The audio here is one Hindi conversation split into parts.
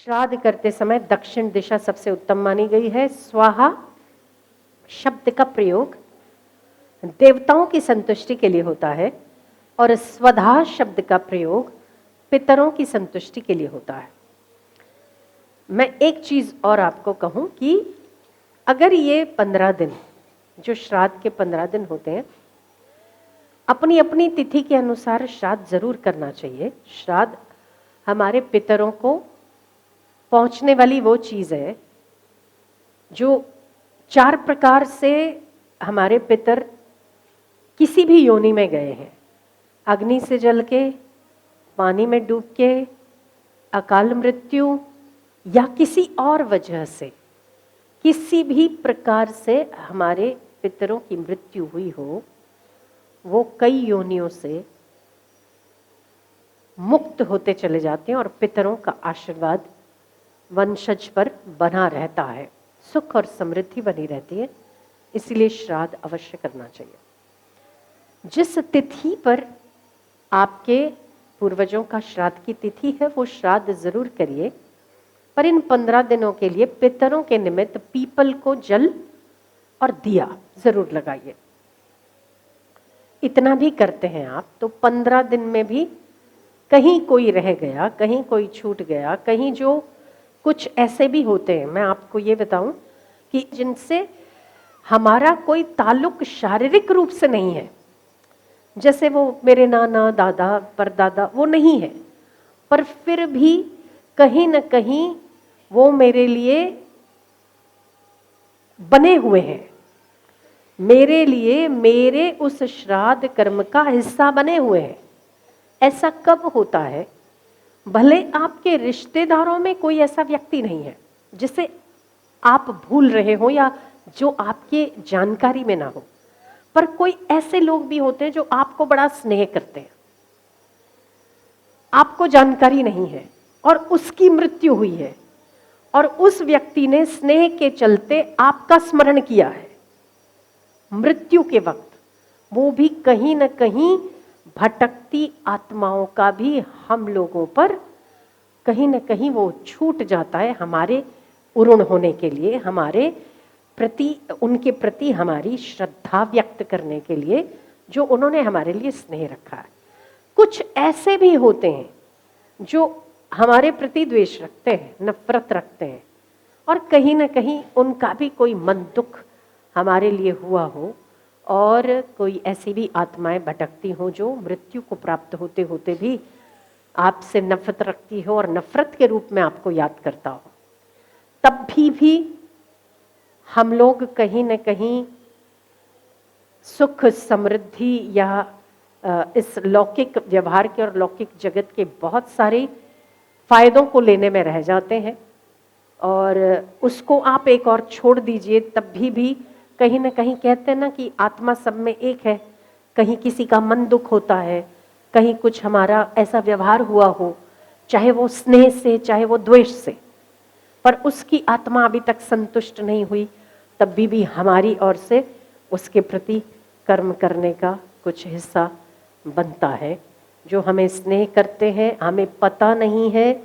श्राद्ध करते समय दक्षिण दिशा सबसे उत्तम मानी गई है। स्वाहा शब्द का प्रयोग देवताओं की संतुष्टि के लिए होता है और स्वधा शब्द का प्रयोग पितरों की संतुष्टि के लिए होता है। मैं एक चीज और आपको कहूं कि अगर ये 15 दिन जो श्राद्ध के 15 दिन होते हैं, अपनी अपनी तिथि के अनुसार श्राद्ध जरूर करना चाहिए। श्राद्ध हमारे पितरों को पहुंचने वाली वो चीज है जो 4 प्रकार से हमारे पितर किसी भी योनि में गए हैं। अग्नि से जल के, पानी में डूब के, अकाल मृत्यु या किसी और वजह से किसी भी प्रकार से हमारे पितरों की मृत्यु हुई हो, वो कई योनियों से मुक्त होते चले जाते हैं और पितरों का आशीर्वाद वंशज पर बना रहता है, सुख और समृद्धि बनी रहती है। इसलिए श्राद्ध अवश्य करना चाहिए। जिस तिथि पर आपके पूर्वजों का श्राद्ध की तिथि है वो श्राद्ध जरूर करिए, पर इन 15 दिनों के लिए पितरों के निमित्त पीपल को जल और दिया जरूर लगाइए। इतना भी करते हैं आप तो 15 दिन में भी कहीं कोई रह गया, कहीं कोई छूट गया, कहीं जो कुछ ऐसे भी होते हैं, मैं आपको ये बताऊं कि जिनसे हमारा कोई ताल्लुक शारीरिक रूप से नहीं है, जैसे वो मेरे नाना दादा परदादा वो नहीं है, पर फिर भी कहीं न कहीं वो मेरे लिए बने हुए हैं, मेरे लिए मेरे उस श्राद्ध कर्म का हिस्सा बने हुए हैं। ऐसा कब होता है? भले आपके रिश्तेदारों में कोई ऐसा व्यक्ति नहीं है जिसे आप भूल रहे हो या जो आपके जानकारी में ना हो, पर कोई ऐसे लोग भी होते हैं जो आपको बड़ा स्नेह करते हैं, आपको जानकारी नहीं है और उसकी मृत्यु हुई है और उस व्यक्ति ने स्नेह के चलते आपका स्मरण किया है। मृत्यु के वक्त वो भी कहीं न कहीं भटकती आत्माओं का भी हम लोगों पर कहीं न कहीं वो छूट जाता है, हमारे उरुण होने के लिए, हमारे प्रति, उनके प्रति हमारी श्रद्धा व्यक्त करने के लिए जो उन्होंने हमारे लिए स्नेह रखा है। कुछ ऐसे भी होते हैं जो हमारे प्रति द्वेष रखते हैं, नफरत रखते हैं और कहीं न कहीं उनका भी कोई मन दुख हमारे लिए हुआ हो और कोई ऐसी भी आत्माएं भटकती हो जो मृत्यु को प्राप्त होते होते भी आपसे नफरत रखती हो और नफरत के रूप में आपको याद करता हो, तब भी हम लोग कहीं न कहीं सुख समृद्धि या इस लौकिक व्यवहार के और लौकिक जगत के बहुत सारे फायदों को लेने में रह जाते हैं और उसको आप एक और छोड़ दीजिए, तब भी कहीं ना कहीं कहते हैं ना कि आत्मा सब में एक है। कहीं किसी का मन दुख होता है, कहीं कुछ हमारा ऐसा व्यवहार हुआ हो, चाहे वो स्नेह से चाहे वो द्वेष से, पर उसकी आत्मा अभी तक संतुष्ट नहीं हुई, तब भी हमारी ओर से उसके प्रति कर्म करने का कुछ हिस्सा बनता है। जो हमें स्नेह करते हैं, हमें पता नहीं है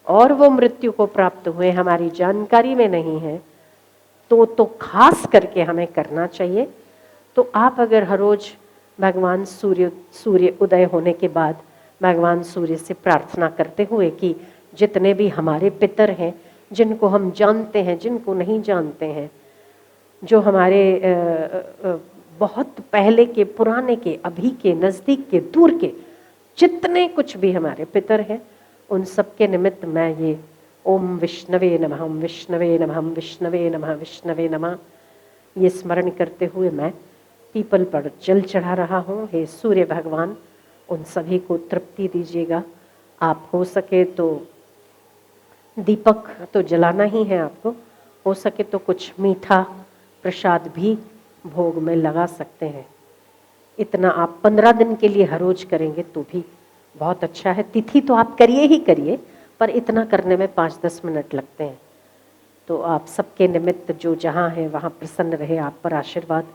और वो मृत्यु को प्राप्त हुए हमारी जानकारी में नहीं है, तो खास करके हमें करना चाहिए। तो आप अगर हर रोज भगवान सूर्य उदय होने के बाद भगवान सूर्य से प्रार्थना करते हुए कि जितने भी हमारे पितर हैं, जिनको हम जानते हैं, जिनको नहीं जानते हैं, जो हमारे बहुत पहले के, पुराने के, अभी के, नज़दीक के, दूर के, जितने कुछ भी हमारे पितर हैं, उन सब के निमित्त मैं ये ओम विष्णवे नमः, ओम विष्णवे नमः, ओम विष्णवे नमः, विष्णवे नमः, ये स्मरण करते हुए मैं पीपल पर जल चढ़ा रहा हूँ। हे सूर्य भगवान, उन सभी को तृप्ति दीजिएगा। आप हो सके तो दीपक तो जलाना ही है आपको, हो सके तो कुछ मीठा प्रसाद भी भोग में लगा सकते हैं। इतना आप 15 दिन के लिए हर रोज करेंगे तो भी बहुत अच्छा है। तिथि तो आप करिए ही करिए, पर इतना करने में 5-10 मिनट लगते हैं। तो आप सबके निमित्त जो जहाँ है वहाँ प्रसन्न रहे, आप पर आशीर्वाद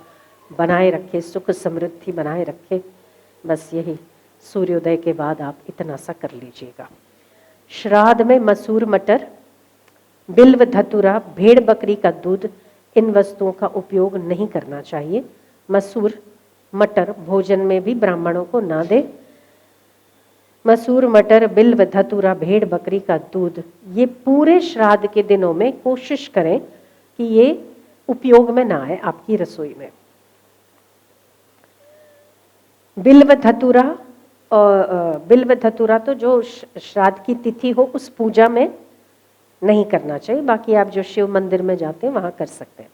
बनाए रखे, सुख समृद्धि बनाए रखे। बस यही सूर्योदय के बाद आप इतना सा कर लीजिएगा। श्राद्ध में मसूर, मटर, बिल्व, धतूरा, भेड़ बकरी का दूध, इन वस्तुओं का उपयोग नहीं करना चाहिए। मसूर, मटर भोजन में भी ब्राह्मणों को ना दे। मसूर, मटर, बिल्व, धतूरा, भेड़ बकरी का दूध, ये पूरे श्राद्ध के दिनों में कोशिश करें कि ये उपयोग में ना आए आपकी रसोई में। बिल्व धतूरा, और बिल्व धतूरा तो जो श्राद्ध की तिथि हो उस पूजा में नहीं करना चाहिए, बाकी आप जो शिव मंदिर में जाते हैं वहां कर सकते हैं।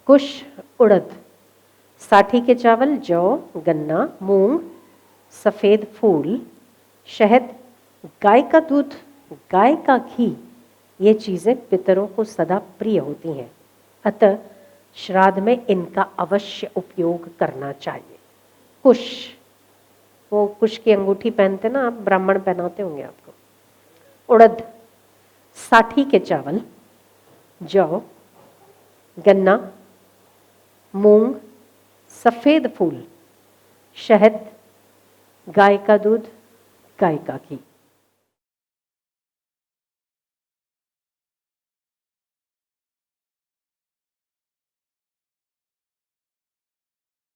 कुश, उड़द, साठी के चावल, जौ, गन्ना, मूंग, सफेद फूल, शहद, गाय का दूध, गाय का घी, ये चीजें पितरों को सदा प्रिय होती हैं, अतः श्राद्ध में इनका अवश्य उपयोग करना चाहिए। कुश, वो कुश की अंगूठी पहनते ना आप, ब्राह्मण पहनाते होंगे आपको। उड़द, साठी के चावल, जौ, गन्ना, मूंग, सफेद फूल, शहद, गाय का दूध, गाय का घी।